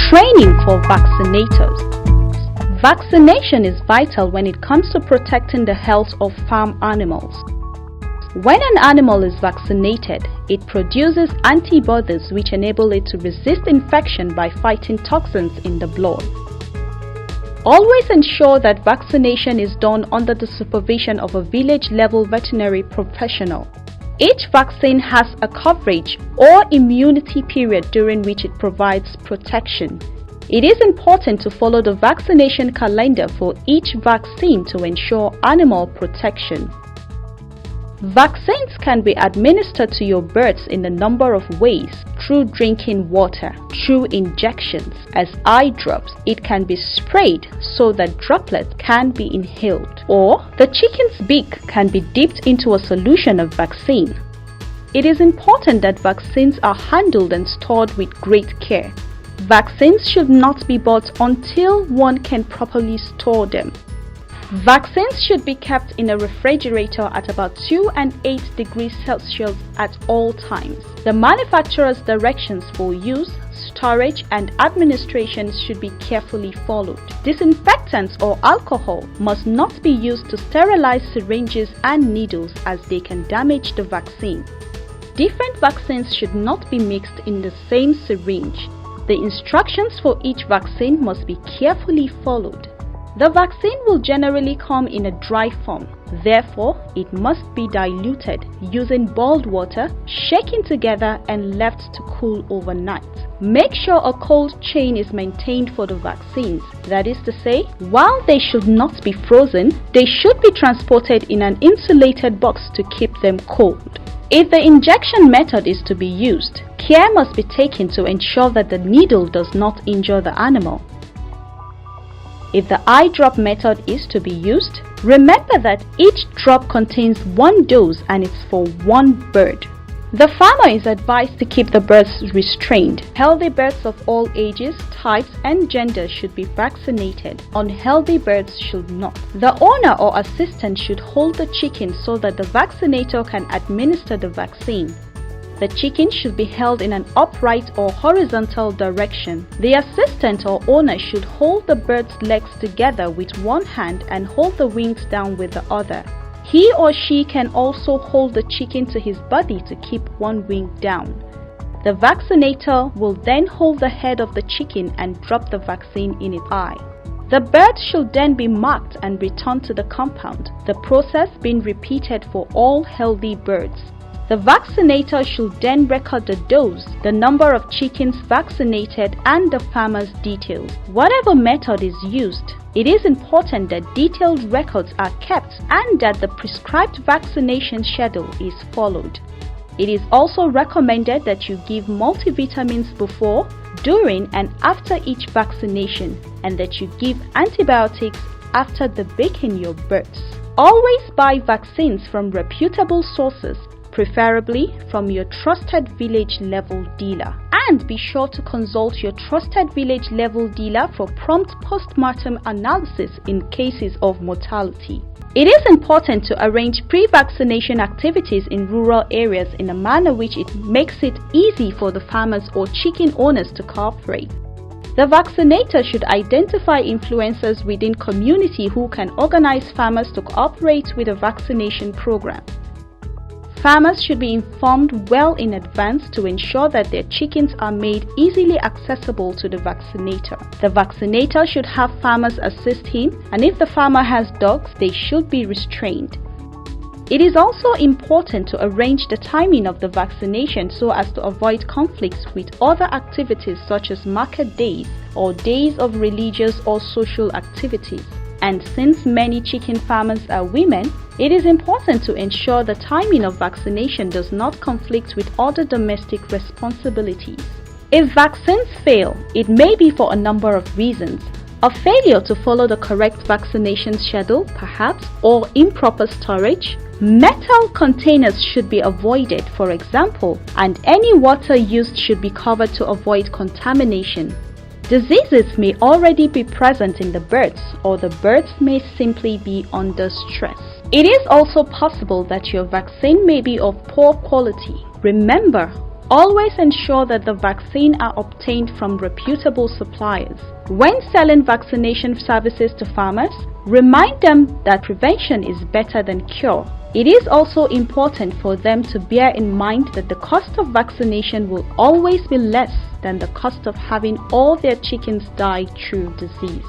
Training for vaccinators. Vaccination is vital when it comes to protecting the health of farm animals. When an animal is vaccinated, it produces antibodies which enable it to resist infection by fighting toxins in the blood. Always ensure that vaccination is done under the supervision of a village-level veterinary professional. Each vaccine has a coverage or immunity period during which it provides protection. It is important to follow the vaccination calendar for each vaccine to ensure animal protection. Vaccines can be administered to your birds in a number of ways: through drinking water, through injections, as eye drops. It can be sprayed so that droplets can be inhaled, or the chicken's beak can be dipped into a solution of vaccine. It is important that vaccines are handled and stored with great care. Vaccines should not be bought until one can properly store them. Vaccines should be kept in a refrigerator at about 2 and 8 degrees Celsius at all times. The manufacturer's directions for use, storage and administration should be carefully followed. Disinfectants or alcohol must not be used to sterilize syringes and needles, as they can damage the vaccine. Different vaccines should not be mixed in the same syringe. The instructions for each vaccine must be carefully followed. The vaccine will generally come in a dry form, therefore it must be diluted using boiled water, shaken together and left to cool overnight. Make sure a cold chain is maintained for the vaccines. That is to say, while they should not be frozen, they should be transported in an insulated box to keep them cold. If the injection method is to be used, care must be taken to ensure that the needle does not injure the animal. If the eye drop method is to be used, remember that each drop contains one dose and it's for one bird. The farmer is advised to keep the birds restrained. Healthy birds of all ages, types and genders should be vaccinated. Unhealthy birds should not. The owner or assistant should hold the chicken so that the vaccinator can administer the vaccine. The chicken should be held in an upright or horizontal direction. The assistant or owner should hold the bird's legs together with one hand and hold the wings down with the other. He or she can also hold the chicken to his body to keep one wing down. The vaccinator will then hold the head of the chicken and drop the vaccine in its eye. The bird should then be marked and returned to the compound, the process being repeated for all healthy birds. The vaccinator should then record the dose, the number of chickens vaccinated and the farmer's details. Whatever method is used, it is important that detailed records are kept and that the prescribed vaccination schedule is followed. It is also recommended that you give multivitamins before, during and after each vaccination, and that you give antibiotics after debaking your birds. Always buy vaccines from reputable sources, preferably from your trusted village level dealer, and be sure to consult your trusted village level dealer for prompt postmortem analysis in cases of mortality. It is important to arrange pre-vaccination activities in rural areas in a manner which it makes it easy for the farmers or chicken owners to cooperate. The vaccinator should identify influencers within community who can organize farmers to cooperate with a vaccination program. Farmers should be informed well in advance to ensure that their chickens are made easily accessible to the vaccinator. The vaccinator should have farmers assist him, and if the farmer has dogs, they should be restrained. It is also important to arrange the timing of the vaccination so as to avoid conflicts with other activities such as market days or days of religious or social activities. And since many chicken farmers are women, it is important to ensure the timing of vaccination does not conflict with other domestic responsibilities. If vaccines fail, it may be for a number of reasons. A failure to follow the correct vaccination schedule, perhaps, or improper storage. Metal containers should be avoided, for example, and any water used should be covered to avoid contamination. Diseases may already be present in the birds, or the birds may simply be under stress. It is also possible that your vaccine may be of poor quality. Remember, Always ensure that the vaccine are obtained from reputable suppliers. When selling vaccination services to farmers, remind them that prevention is better than cure. It is also important for them to bear in mind that the cost of vaccination will always be less than the cost of having all their chickens die through disease.